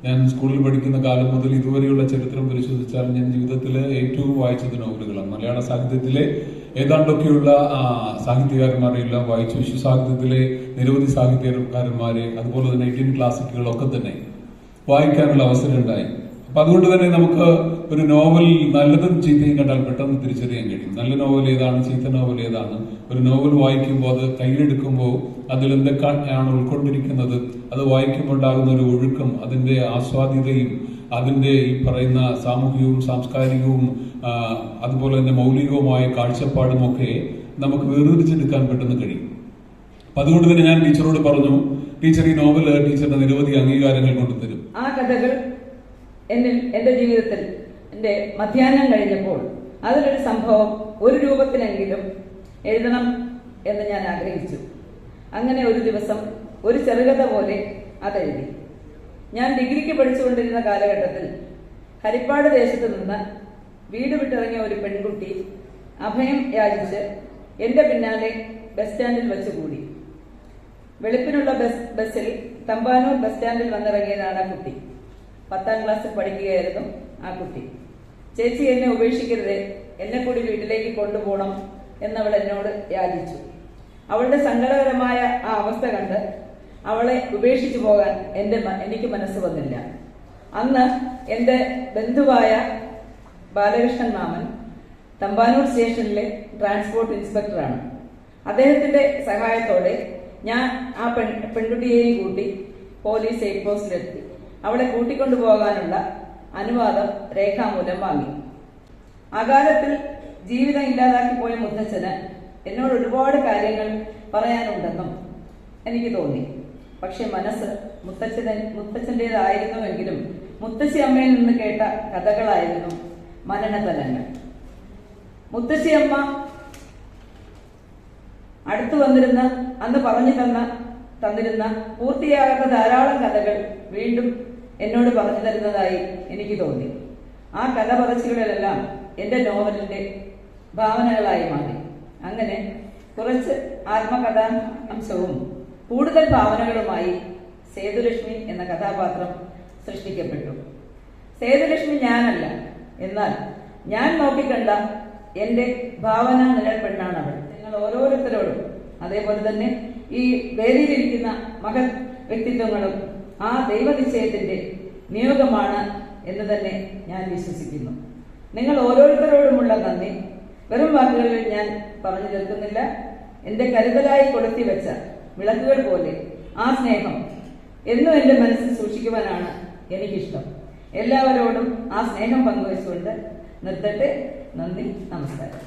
S6: ഞാൻ സ്കൂളിൽ പഠിക്കുന്ന കാലം മുതൽ ഇതുവരെയുള്ള ചരിത്രം പരിശോധിച്ചാൽ ഞാൻ ജീവിതത്തിൽ ഏറ്റവും വായിച്ചത് നോവലുകളാണ്. മലയാള സാഹിത്യത്തിലെ ഏതാണ്ടൊക്കെയുള്ള സാഹിത്യകാരന്മാരെല്ലാം വായിച്ചു. വിശ്വസാഹിത്യത്തിലെ നിരവധി സാഹിത്യകാരന്മാരെ, അതുപോലെ തന്നെ ഇന്ത്യൻ ക്ലാസിക്കുകളൊക്കെ തന്നെ വായിക്കാനുള്ള അവസരം ഉണ്ടായി. അപ്പൊ അതുകൊണ്ട് തന്നെ നമുക്ക് ഒരു നോവൽ നല്ലതും ചീത്തയും കണ്ടാൽ പെട്ടെന്ന് തിരിച്ചറിയാൻ കഴിയും. നല്ല നോവൽ ഏതാണ്, ചീത്ത നോവൽ ഏതാണ്. ഒരു നോവൽ വായിക്കുമ്പോൾ, അത് കയ്യിലെടുക്കുമ്പോൾ അതിൽ എന്തൊക്കെയാണ് ഉൾക്കൊണ്ടിരിക്കുന്നത്, അത് വായിക്കുമ്പോൾ ഉണ്ടാകുന്ന ഒരു ഒഴുക്കം, അതിന്റെ ആസ്വാദ്യതയും അതിന്റെ ഈ പറയുന്ന സാമൂഹികവും സാംസ്കാരികവും അതുപോലെ തന്നെ മൗലികവുമായ കാഴ്ചപ്പാടുമൊക്കെ നമുക്ക് വേർതിരിച്ചെടുക്കാൻ പെട്ടെന്ന് കഴിയും. അപ്പൊ അതുകൊണ്ട് തന്നെ ഞാൻ ടീച്ചറോട് പറഞ്ഞു, ടീച്ചർ ഈ നോവല് ടീച്ചറിന്റെ നിരവധി അംഗീകാരങ്ങൾ കൊണ്ടുതരും.
S12: ആ കഥകൾ എന്റെ ജീവിതത്തിൽ എന്റെ മധ്യാഹ്നം കഴിഞ്ഞപ്പോൾ അതിലൊരു സംഭവം ഒരു രൂപത്തിലെങ്കിലും എഴുതണം എന്ന് ഞാൻ ആഗ്രഹിച്ചു. അങ്ങനെ ഒരു ദിവസം ഒരു ചെറുകഥ പോലെ അതെഴുതി. ഞാൻ ഡിഗ്രിക്ക് പഠിച്ചുകൊണ്ടിരുന്ന കാലഘട്ടത്തിൽ ഹരിപ്പാട് ദേശത്ത് നിന്ന് വീട് വിട്ടിറങ്ങിയ ഒരു പെൺകുട്ടി അഭയം യാചിച്ച് എന്റെ പിന്നാലെ ബസ് സ്റ്റാൻഡിൽ വെച്ച് കൂടി. വെളുപ്പിനുള്ള ബസ്സിൽ തമ്പാനൂർ ബസ് സ്റ്റാൻഡിൽ വന്നിറങ്ങിയതാണ് ആ കുട്ടി. 10ാം ക്ലാസ്സിൽ പഠിക്കുകയായിരുന്നു ആ കുട്ടി. ചേച്ചി, എന്നെ ഉപേക്ഷിക്കരുത്, എന്നെ കൂടി വീട്ടിലേക്ക് കൊണ്ടുപോകണം എന്നവൾ എന്നോട് യാചിച്ചു. അവളുടെ സങ്കടകരമായ ആ അവസ്ഥ കണ്ട് അവളെ ഉപേക്ഷിച്ചു പോകാൻ എനിക്ക് മനസ്സ് വന്നില്ല. അന്ന് എന്റെ ബന്ധുവായ ബാലകൃഷ്ണൻ മാമൻ തമ്പാനൂർ സ്റ്റേഷനിലെ ട്രാൻസ്പോർട്ട് ഇൻസ്പെക്ടറാണ്. അദ്ദേഹത്തിന്റെ സഹായത്തോടെ ഞാൻ ആ പെൺകുട്ടിയെയും കൂട്ടി പോലീസ് ചെക്ക് പോസ്റ്റിലെത്തി. അവളെ കൂട്ടിക്കൊണ്ടുപോകാനുള്ള അനുവാദം രേഖാമൂലം വാങ്ങി. അകാലത്തിൽ ജീവിതം ഇല്ലാതാക്കി പോയ മുത്തച്ഛന് എന്നോട് ഒരുപാട് കാര്യങ്ങൾ പറയാനുണ്ടെന്നും എനിക്ക് തോന്നി. പക്ഷെ മനസ്സ് മുത്തച്ഛൻ്റെതായിരുന്നുവെങ്കിലും മുത്തശ്ശി അമ്മയിൽ നിന്ന് കേട്ട കഥകളായിരുന്നു മനനതലങ്ങൾ. മുത്തശ്ശി അമ്മ അടുത്തു വന്നിരുന്ന അന്ന് പറഞ്ഞു തന്നിരുന്ന പൂർത്തിയാകാത്ത ധാരാളം കഥകൾ വീണ്ടും എന്നോട് പറഞ്ഞു തരുന്നതായി എനിക്ക് തോന്നി. ആ കഥ പറച്ചിലുകളെല്ലാം എന്റെ നോവലിന്റെ ഭാവനകളായി മാറി. അങ്ങനെ കുറച്ച് ആത്മകഥാ അംശവും കൂടുതൽ ഭാവനകളുമായി സേതുലക്ഷ്മി എന്ന കഥാപാത്രം സൃഷ്ടിക്കപ്പെട്ടു. സേതുലക്ഷ്മി ഞാനല്ല, എന്നാൽ ഞാൻ നോക്കിക്കണ്ട എന്റെ ഭാവന നിഴൽപ്പെണ്ണാണ് അവൾ. നിങ്ങൾ ഓരോരുത്തരോടും, അതേപോലെ തന്നെ ഈ വേദിയിലിരിക്കുന്ന മഹത് വ്യക്തിത്വങ്ങളും ആ ദൈവനിശ്ചയത്തിന്റെ നിയോഗമാണ് എന്ന് തന്നെ ഞാൻ വിശ്വസിക്കുന്നു. നിങ്ങൾ ഓരോരുത്തരോടുമുള്ള നന്ദി വെറും വാക്കുകളിൽ ഞാൻ പറഞ്ഞു തീർക്കുന്നില്ല. എന്റെ കരുതലായി കൊളുത്തി വെച്ച വിളക്കുകൾ പോലെ ആ സ്നേഹം എന്നും എന്റെ മനസ്സിൽ സൂക്ഷിക്കുവാനാണ് എനിക്കിഷ്ടം. എല്ലാവരോടും ആ സ്നേഹം പങ്കുവെച്ചുകൊണ്ട് നിർത്തട്ടെ. നന്ദി, നമസ്കാരം.